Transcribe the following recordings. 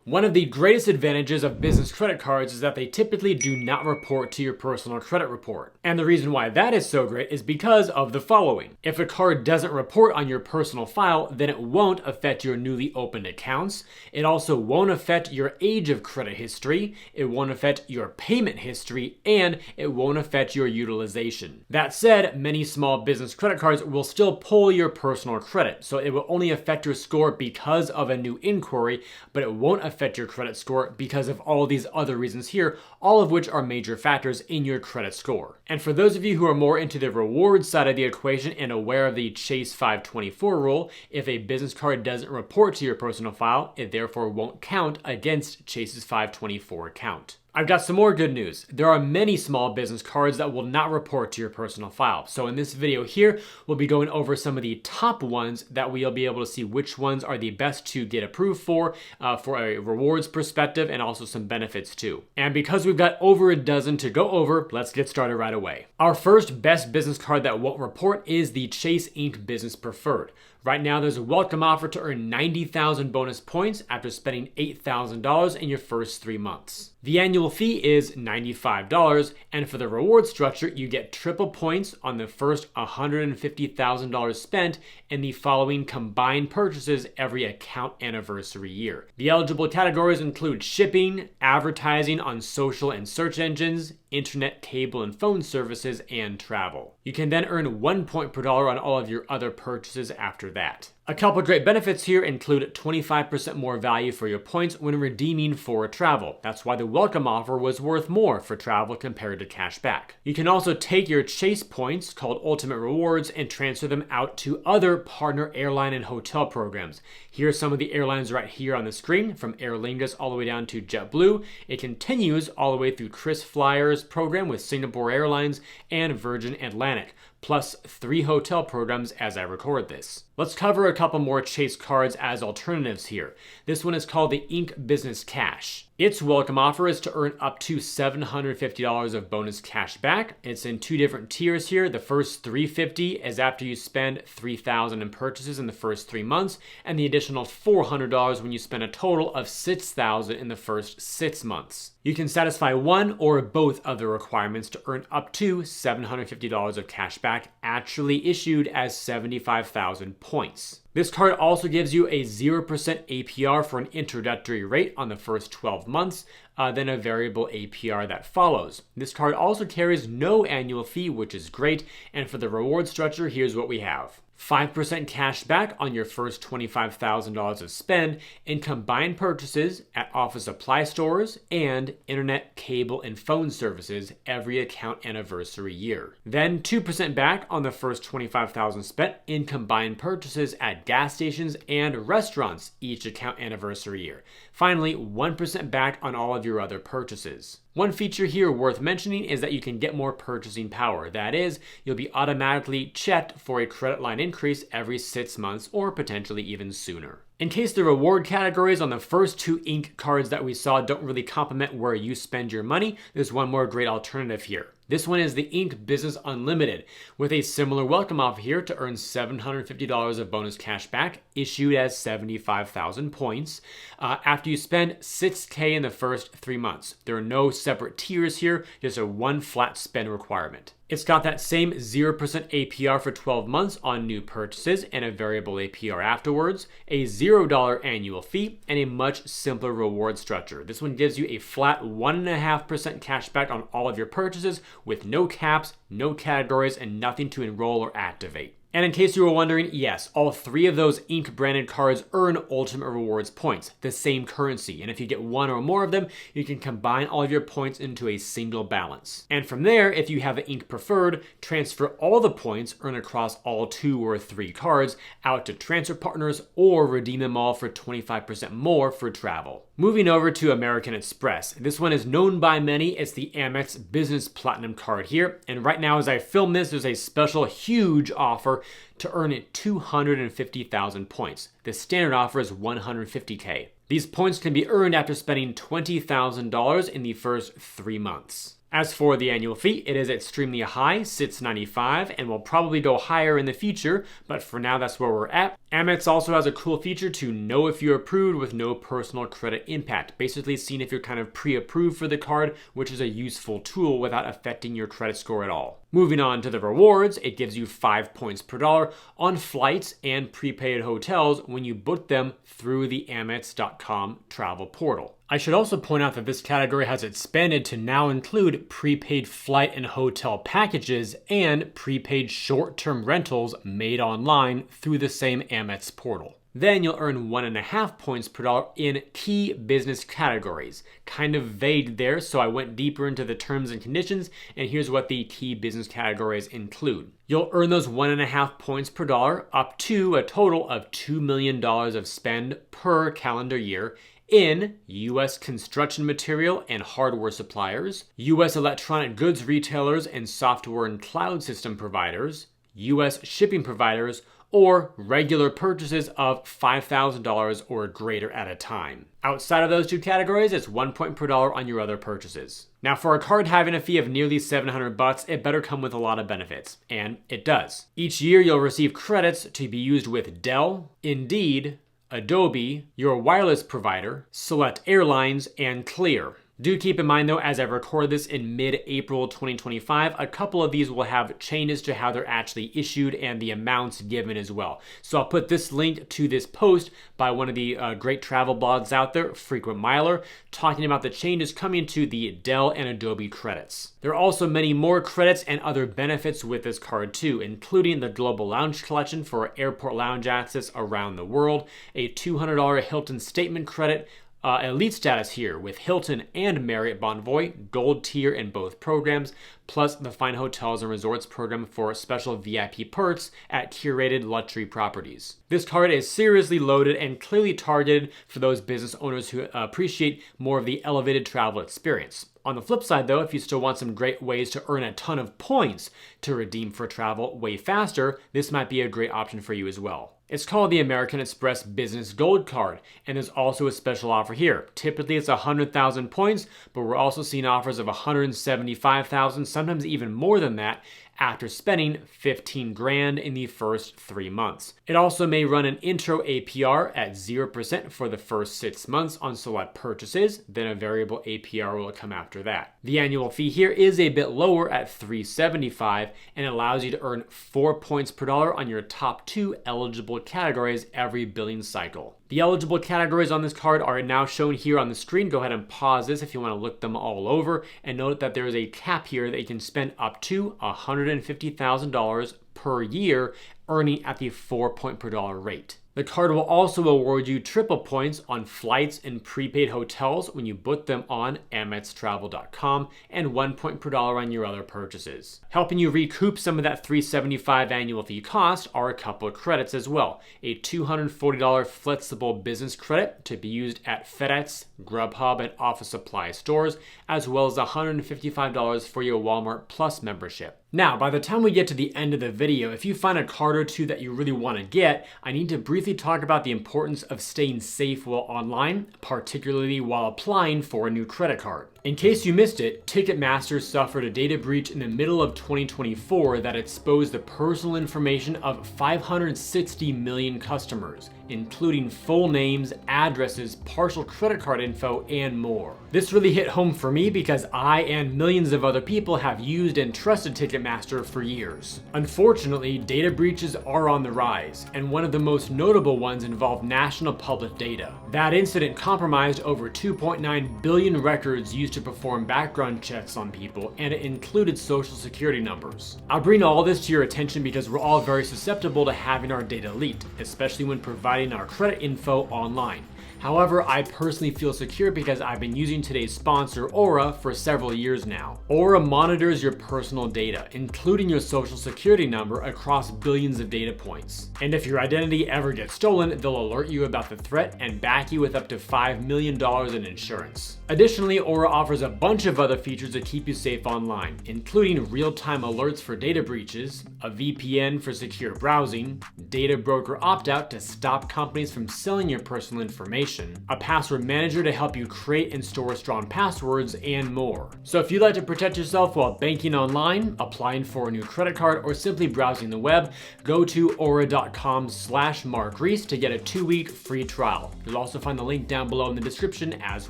One of the greatest advantages of business credit cards is that they typically do not report to your personal credit report. And the reason why that is so great is because of the following. If a card doesn't report on your personal file, then it won't affect your newly opened accounts. It also won't affect your age of credit history. It won't affect your payment history, and it won't affect your utilization. That said, many small business credit cards will still pull your personal credit, so it will only affect your score because of a new inquiry, but it won't affect your credit score because of all these other reasons here, all of which are major factors in your credit score. And for those of you who are more into the reward side of the equation and aware of the Chase 524 rule, if a business card doesn't report to your personal file, it therefore won't count against Chase's 524 count. I've got some more good news. There are many small business cards that will not report to your personal file. So in this video here, we'll be going over some of the top ones that we'll be able to see which ones are the best to get approved for a rewards perspective, and also some benefits too. And because we've got over a dozen to go over, let's get started right away. Our first best business card that won't report is the Chase Ink Business Preferred. Right now, there's a welcome offer to earn 90,000 bonus points after spending $8,000 in your first 3 months. The annual fee is $95, and for the reward structure, you get triple points on the first $150,000 spent in the following combined purchases every account anniversary year. The eligible categories include shipping, advertising on social and search engines, internet, cable, and phone services, and travel. You can then earn 1 point per dollar on all of your other purchases after that. A couple great benefits here include 25% more value for your points when redeeming for travel. That's why the welcome offer was worth more for travel compared to cash back. You can also take your Chase points, called Ultimate Rewards, and transfer them out to other partner airline and hotel programs. Here are some of the airlines right here on the screen, from Aer Lingus all the way down to JetBlue. It continues all the way through Chris Flyer's program with Singapore Airlines and Virgin Atlantic, plus 3 hotel programs as I record this. Let's cover a couple more Chase cards as alternatives here. This one is called the Ink Business Cash. Its welcome offer is to earn up to $750 of bonus cash back. It's in 2 different tiers here. The first $350 is after you spend $3,000 in purchases in the first 3 months, and the additional $400 when you spend a total of $6,000 in the first 6 months. You can satisfy one or both of the requirements to earn up to $750 of cash back, actually issued as 75,000 points. This card also gives you a 0% APR for an introductory rate on the first 12 months, then a variable APR that follows. This card also carries no annual fee, which is great, and for the reward structure, here's what we have. 5% cash back on your first $25,000 of spend in combined purchases at office supply stores and internet, cable, and phone services every account anniversary year. Then 2% back on the first $25,000 spent in combined purchases at gas stations and restaurants each account anniversary year. Finally, 1% back on all of your other purchases. One feature here worth mentioning is that you can get more purchasing power. That is, you'll be automatically checked for a credit line increase every 6 months or potentially even sooner. In case the reward categories on the first 2 Ink cards that we saw don't really complement where you spend your money, there's one more great alternative here. This one is the Ink Business Unlimited, with a similar welcome offer here to earn $750 of bonus cash back, issued as 75,000 points, after you spend $6,000 in the first 3 months. There are no separate tiers here, just a one flat spend requirement. It's got that same 0% APR for 12 months on new purchases and a variable APR afterwards, a $0 annual fee, and a much simpler reward structure. This one gives you a flat 1.5% cash back on all of your purchases with no caps, no categories, and nothing to enroll or activate. And in case you were wondering, yes, all 3 of those Ink branded cards earn Ultimate Rewards points, the same currency. And if you get 1 or more of them, you can combine all of your points into a single balance. And from there, if you have the Ink Preferred, transfer all the points earned across all 2 or 3 cards out to transfer partners or redeem them all for 25% more for travel. Moving over to American Express. This one is known by many. It's the Amex Business Platinum card here. And right now, as I film this, there's a special huge offer to earn 250,000 points. The standard offer is 150K. These points can be earned after spending $20,000 in the first 3 months. As for the annual fee, it is extremely high, $695, and will probably go higher in the future, but for now that's where we're at. Amex also has a cool feature to know if you're approved with no personal credit impact, basically seeing if you're kind of pre-approved for the card, which is a useful tool without affecting your credit score at all. Moving on to the rewards, it gives you 5 points per dollar on flights and prepaid hotels when you book them through the Amex.com travel portal. I should also point out that this category has expanded to now include prepaid flight and hotel packages and prepaid short-term rentals made online through the same Amex portal. Then you'll earn 1.5 points per dollar in key business categories. Kind of vague there, so I went deeper into the terms and conditions, and here's what the key business categories include. You'll earn those 1.5 points per dollar up to a total of $2 million of spend per calendar year in U.S. construction material and hardware suppliers, U.S. electronic goods retailers and software and cloud system providers, U.S. shipping providers, or regular purchases of $5,000 or greater at a time. Outside of those two categories, it's 1 point per dollar on your other purchases. Now, for a card having a fee of nearly $700, it better come with a lot of benefits, and it does. Each year, you'll receive credits to be used with Dell, Indeed, Adobe, your wireless provider, select airlines, and Clear. Do keep in mind though, as I record this in mid-April 2025, a couple of these will have changes to how they're actually issued and the amounts given as well. So I'll put this link to this post by one of the great travel blogs out there, Frequent Miler, talking about the changes coming to the Dell and Adobe credits. There are also many more credits and other benefits with this card too, including the Global Lounge Collection for airport lounge access around the world, a $200 Hilton Statement credit, elite status here with Hilton and Marriott Bonvoy, gold tier in both programs, plus the Fine Hotels and Resorts program for special VIP perks at curated luxury properties. This card is seriously loaded and clearly targeted for those business owners who appreciate more of the elevated travel experience. On the flip side though, if you still want some great ways to earn a ton of points to redeem for travel way faster, this might be a great option for you as well. It's called the American Express Business Gold Card, and there's also a special offer here. Typically it's 100,000 points, but we're also seeing offers of 175,000, sometimes even more than that, after spending 15 grand in the first 3 months. It also may run an intro APR at 0% for the first 6 months on select purchases, then a variable APR will come after that. The annual fee here is a bit lower at $375 and allows you to earn 4 points per dollar on your top 2 eligible categories every billing cycle. The eligible categories on this card are now shown here on the screen. Go ahead and pause this if you want to look them all over, and note that there is a cap here that you can spend up to $150,000 per year, earning at the 4 point per dollar rate. The card will also award you triple points on flights and prepaid hotels when you book them on amextravel.com and 1 point per dollar on your other purchases. Helping you recoup some of that $375 annual fee cost are a couple of credits as well. A $240 flexible business credit to be used at FedEx, Grubhub, and office supply stores, as well as $155 for your Walmart Plus membership. Now, by the time we get to the end of the video, if you find a card or two that you really want to get, I need to briefly talk about the importance of staying safe while online, particularly while applying for a new credit card. In case you missed it, Ticketmaster suffered a data breach in the middle of 2024 that exposed the personal information of 560 million customers, including full names, addresses, partial credit card info, and more. This really hit home for me because I and millions of other people have used and trusted Ticketmaster for years. Unfortunately, data breaches are on the rise, and one of the most notable ones involved national public data. That incident compromised over 2.9 billion records used to perform background checks on people, and it included social security numbers. I'll bring all this to your attention because we're all very susceptible to having our data leaked, especially when providing our credit info online. However, I personally feel secure because I've been using today's sponsor, Aura, for several years now. Aura monitors your personal data, including your social security number, across billions of data points. And if your identity ever gets stolen, they'll alert you about the threat and back you with up to $5 million in insurance. Additionally, Aura offers a bunch of other features to keep you safe online, including real-time alerts for data breaches, a VPN for secure browsing, data broker opt-out to stop companies from selling your personal information, a password manager to help you create and store strong passwords, and more. So if you'd like to protect yourself while banking online, applying for a new credit card, or simply browsing the web, go to aura.com/MarkReese to get a 2-week free trial. You'll also find the link down below in the description as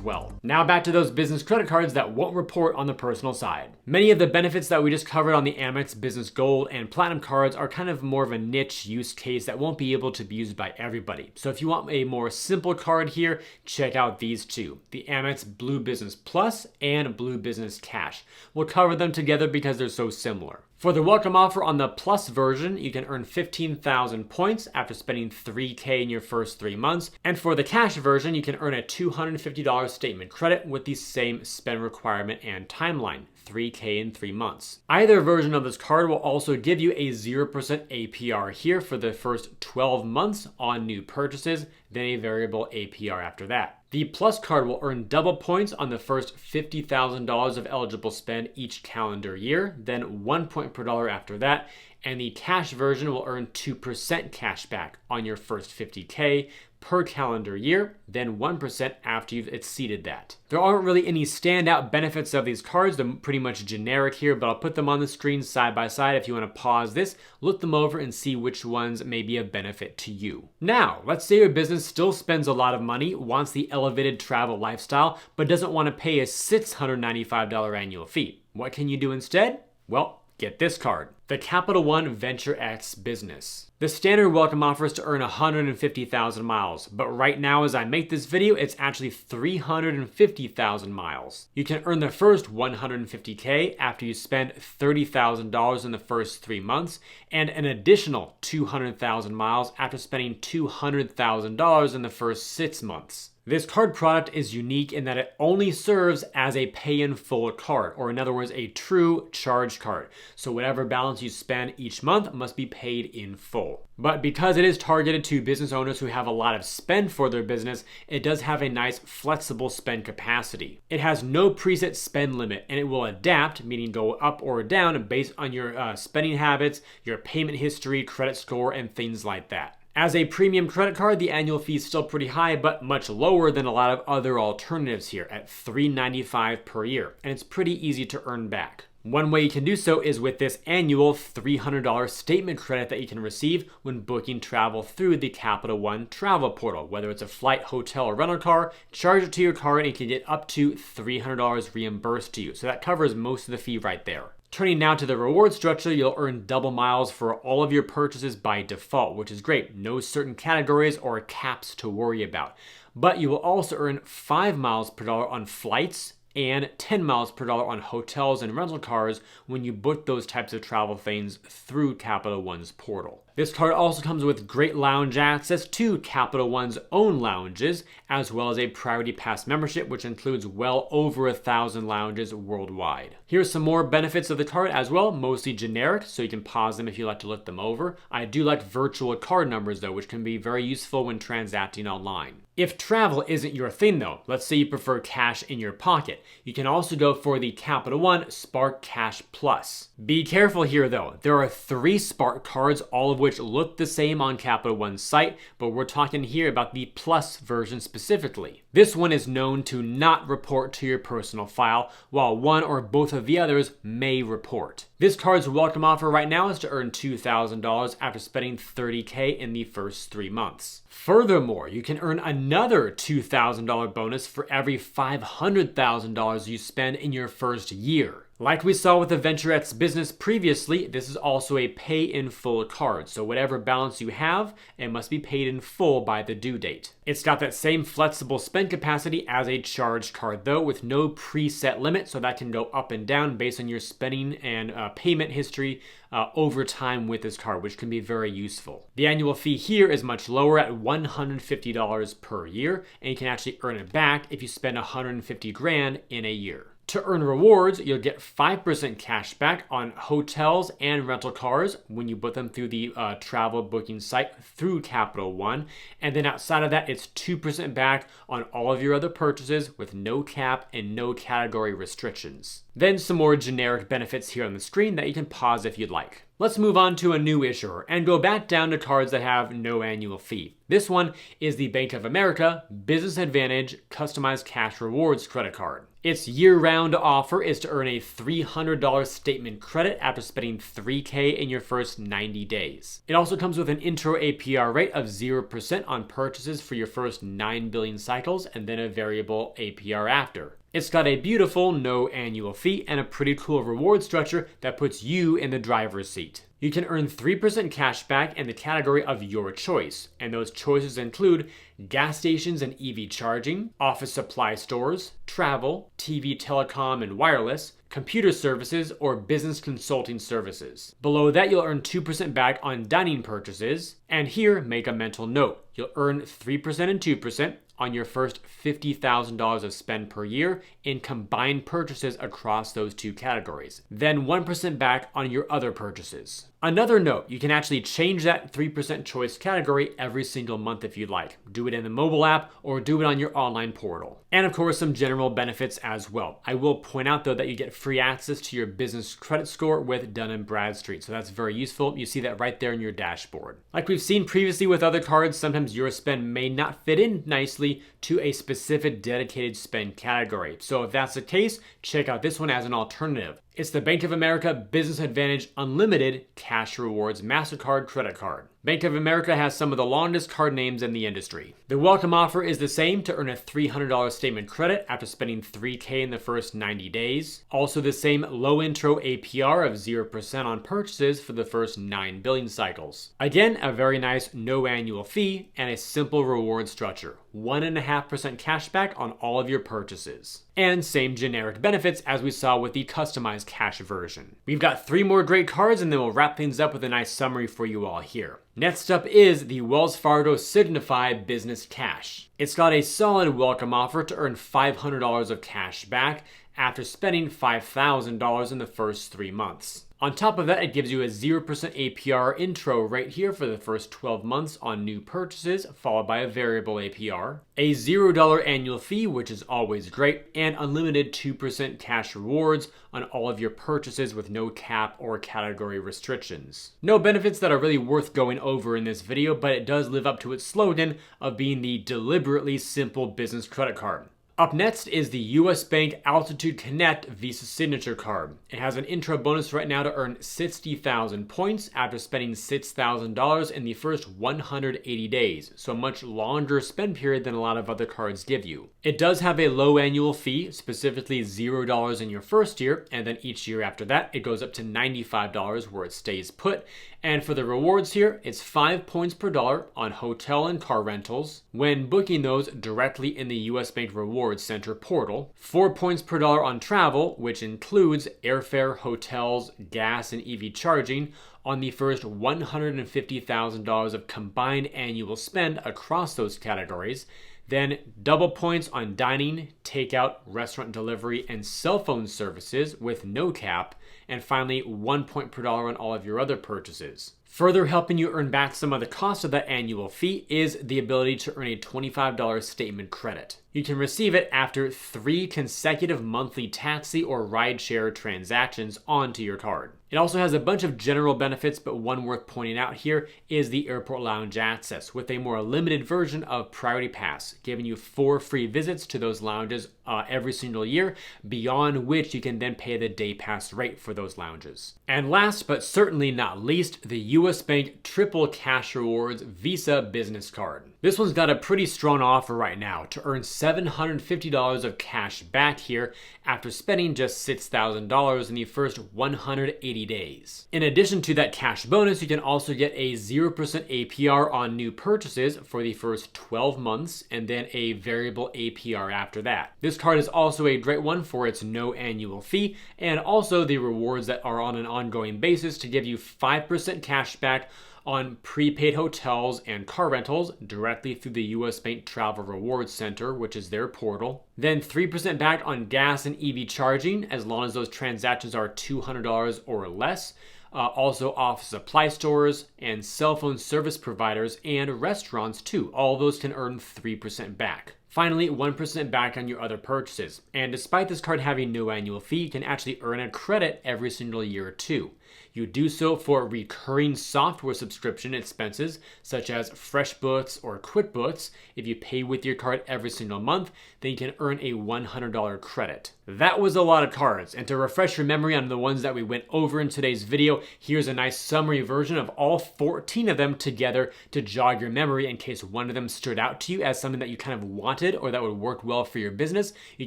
well. Now back to those business credit cards that won't report on the personal side. Many of the benefits that we just covered on the Amex Business Gold and Platinum cards are kind of more of a niche use case that won't be able to be used by everybody. So if you want a more simple card here, check out these two, the Amex Blue Business Plus and Blue Business Cash. We'll cover them together because they're so similar. For the welcome offer on the Plus version, you can earn 15,000 points after spending $3K in your first 3 months. And for the Cash version, you can earn a $250 statement credit with the same spend requirement and timeline, 3K in 3 months. Either version of this card will also give you a 0% APR here for the first 12 months on new purchases, then a variable APR after that. The Plus card will earn double points on the first $50,000 of eligible spend each calendar year, then 1 point per dollar after that, and the Cash version will earn 2% cash back on your first 50K per calendar year, then 1% after you've exceeded that. There aren't really any standout benefits of these cards. They're pretty much generic here, but I'll put them on the screen side by side. If you want to pause this, look them over and see which ones may be a benefit to you. Now, let's say your business still spends a lot of money, wants the elevated travel lifestyle, but doesn't want to pay a $695 annual fee. What can you do instead? Well, get this card, the Capital One Venture X Business. The standard welcome offer is to earn 150,000 miles, but right now as I make this video, it's actually 350,000 miles. You can earn the first 150K after you spend $30,000 in the first 3 months, and an additional 200,000 miles after spending $200,000 in the first 6 months. This card product is unique in that it only serves as a pay-in-full card, or in other words, a true charge card. So whatever balance you spend each month must be paid in full. But because it is targeted to business owners who have a lot of spend for their business, it does have a nice flexible spend capacity. It has no preset spend limit, and it will adapt, meaning go up or down based on your spending habits, your payment history, credit score, and things like that. As a premium credit card, the annual fee is still pretty high, but much lower than a lot of other alternatives here at $395 per year, and it's pretty easy to earn back. One way you can do so is with this annual $300 statement credit that you can receive when booking travel through the Capital One travel portal. Whether it's a flight, hotel, or rental car, charge it to your card and you can get up to $300 reimbursed to you. So that covers most of the fee right there. Turning now to the reward structure, you'll earn double miles for all of your purchases by default, which is great. No certain categories or caps to worry about. But you will also earn 5 miles per dollar on flights and 10 miles per dollar on hotels and rental cars when you book those types of travel things through Capital One's portal. This card also comes with great lounge access to Capital One's own lounges, as well as a Priority Pass membership, which includes well over 1,000 lounges worldwide. Here's some more benefits of the card as well, mostly generic, so you can pause them if you like to look them over. I do like virtual card numbers though, which can be very useful when transacting online. If travel isn't your thing though, let's say you prefer cash in your pocket, you can also go for the Capital One Spark Cash Plus. Be careful here though, there are 3 Spark cards, all of which look the same on Capital One's site, but we're talking here about the Plus version specifically. This one is known to not report to your personal file, while one or both of the others may report. This card's welcome offer right now is to earn $2,000 after spending $30K in the first 3 months. Furthermore, you can earn another $2,000 bonus for every $500,000 you spend in your first year. Like we saw with the Venture X Business previously, this is also a pay-in-full card, so whatever balance you have, it must be paid in full by the due date. It's got that same flexible spend capacity as a charged card though, with no preset limit, so that can go up and down based on your spending and payment history over time with this card, which can be very useful. The annual fee here is much lower at $150 per year, and you can actually earn it back if you spend $150 grand in a year. To earn rewards, you'll get 5% cash back on hotels and rental cars when you book them through the travel booking site through Capital One. And then outside of that, it's 2% back on all of your other purchases with no cap and no category restrictions. Then some more generic benefits here on the screen that you can pause if you'd like. Let's move on to a new issuer and go back down to cards that have no annual fee. This one is the Bank of America Business Advantage Customized Cash Rewards credit card. Its year-round offer is to earn a $300 statement credit after spending $3K in your first 90 days. It also comes with an intro APR rate of 0% on purchases for your first 9 billion cycles and then a variable APR after. It's got a beautiful no annual fee and a pretty cool reward structure that puts you in the driver's seat. You can earn 3% cash back in the category of your choice, and those choices include gas stations and EV charging, office supply stores, travel, TV, telecom, and wireless, computer services, or business consulting services. Below that, you'll earn 2% back on dining purchases, and here, make a mental note. You'll earn 3% and 2% on your first $50,000 of spend per year in combined purchases across those two categories. Then 1% back on your other purchases. Another note, you can actually change that 3% choice category every single month if you'd like. Do it in the mobile app or do it on your online portal. And of course, some general benefits as well. I will point out though that you get free access to your business credit score with Dun & Bradstreet. So that's very useful. You see that right there in your dashboard. Like we've seen previously with other cards, sometimes your spend may not fit in nicely to a specific dedicated spend category. So if that's the case, check out this one as an alternative. It's the Bank of America Business Advantage Unlimited Cash Rewards Mastercard credit card. Bank of America has some of the longest card names in the industry. The welcome offer is the same to earn a $300 statement credit after spending $3K in the first 90 days. Also the same low intro APR of 0% on purchases for the first 9 billion cycles. Again, a very nice no annual fee and a simple reward structure. 1.5% cash back on all of your purchases. And same generic benefits as we saw with the customized cash version. We've got 3 more great cards and then we'll wrap things up with a nice summary for you all here. Next up is the Wells Fargo Signify Business Cash. It's got a solid welcome offer to earn $500 of cash back after spending $5,000 in the first 3 months. On top of that, it gives you a 0% APR intro right here for the first 12 months on new purchases, followed by a variable APR, a $0 annual fee, which is always great, and unlimited 2% cash rewards on all of your purchases with no cap or category restrictions. No benefits that are really worth going over in this video, but it does live up to its slogan of being the deliberately simple business credit card. Up next is the US Bank Altitude Connect Visa Signature Card. It has an intro bonus right now to earn 60,000 points after spending $6,000 in the first 180 days, so a much longer spend period than a lot of other cards give you. It does have a low annual fee, specifically $0 in your first year, and then each year after that, it goes up to $95 where it stays put. And for the rewards here, it's 5 points per dollar on hotel and car rentals when booking those directly in the US Bank Rewards Center portal, 4 points per dollar on travel, which includes airfare, hotels, gas, and EV charging on the first $150,000 of combined annual spend across those categories. Then double points on dining, takeout, restaurant delivery, and cell phone services with no cap. And finally, 1 point per dollar on all of your other purchases. Further helping you earn back some of the cost of that annual fee is the ability to earn a $25 statement credit. You can receive it after 3 consecutive monthly taxi or rideshare transactions onto your card. It also has a bunch of general benefits, but one worth pointing out here is the airport lounge access with a more limited version of Priority Pass, giving you 4 free visits to those lounges every single year, beyond which you can then pay the day pass rate for those lounges. And last but certainly not least, the US Bank Triple Cash Rewards Visa Business Card. This one's got a pretty strong offer right now to earn $750 of cash back here after spending just $6,000 in the first 180 days. In addition to that cash bonus, you can also get a 0% APR on new purchases for the first 12 months and then a variable APR after that. This card is also a great one for its no annual fee and also the rewards that are on an ongoing basis to give you 5% cash back on prepaid hotels and car rentals directly through the US Bank Travel Rewards Center, which is their portal. Then 3% back on gas and EV charging, as long as those transactions are $200 or less. Also office supply stores and cell phone service providers and restaurants too. All those can earn 3% back. Finally, 1% back on your other purchases. And despite this card having no annual fee, you can actually earn a credit every single year too. You do so for recurring software subscription expenses such as FreshBooks or QuickBooks. If you pay with your card every single month, then you can earn a $100 credit. That was a lot of cards, and to refresh your memory on the ones that we went over in today's video, here's a nice summary version of all 14 of them together to jog your memory in case one of them stood out to you as something that you kind of wanted or that would work well for your business. You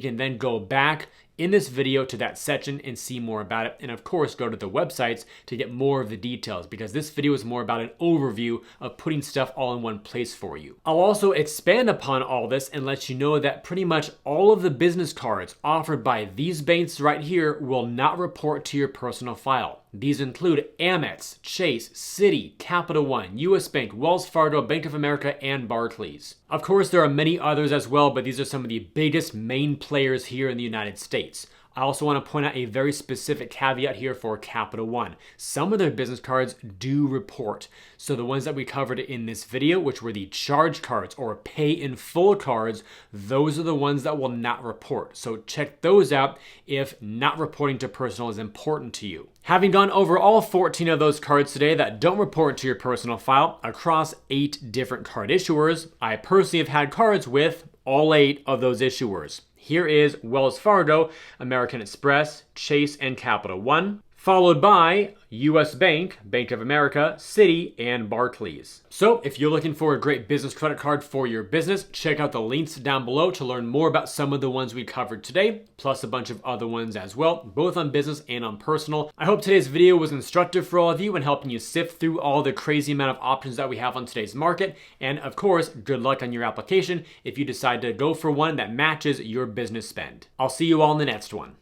can then go back in this video to that section and see more about it, and of course go to the websites to get more of the details, because this video is more about an overview of putting stuff all in one place for you. I'll also expand upon all this and let you know that pretty much all of the business cards offered by these banks right here will not report to your personal file. These include Amex, Chase, Citi, Capital One, US Bank, Wells Fargo, Bank of America, and Barclays. Of course, there are many others as well, but these are some of the biggest main players here in the United States. I also want to point out a very specific caveat here for Capital One. Some of their business cards do report. So the ones that we covered in this video, which were the charge cards or pay in full cards, those are the ones that will not report. So check those out if not reporting to personal is important to you. Having gone over all 14 of those cards today that don't report to your personal file across 8 different card issuers, I personally have had cards with all 8 of those issuers. Here is Wells Fargo, American Express, Chase, and Capital One, followed by US Bank, Bank of America, Citi, and Barclays. So if you're looking for a great business credit card for your business, check out the links down below to learn more about some of the ones we covered today, plus a bunch of other ones as well, both on business and on personal. I hope today's video was instructive for all of you and helping you sift through all the crazy amount of options that we have on today's market. And of course, good luck on your application if you decide to go for one that matches your business spend. I'll see you all in the next one.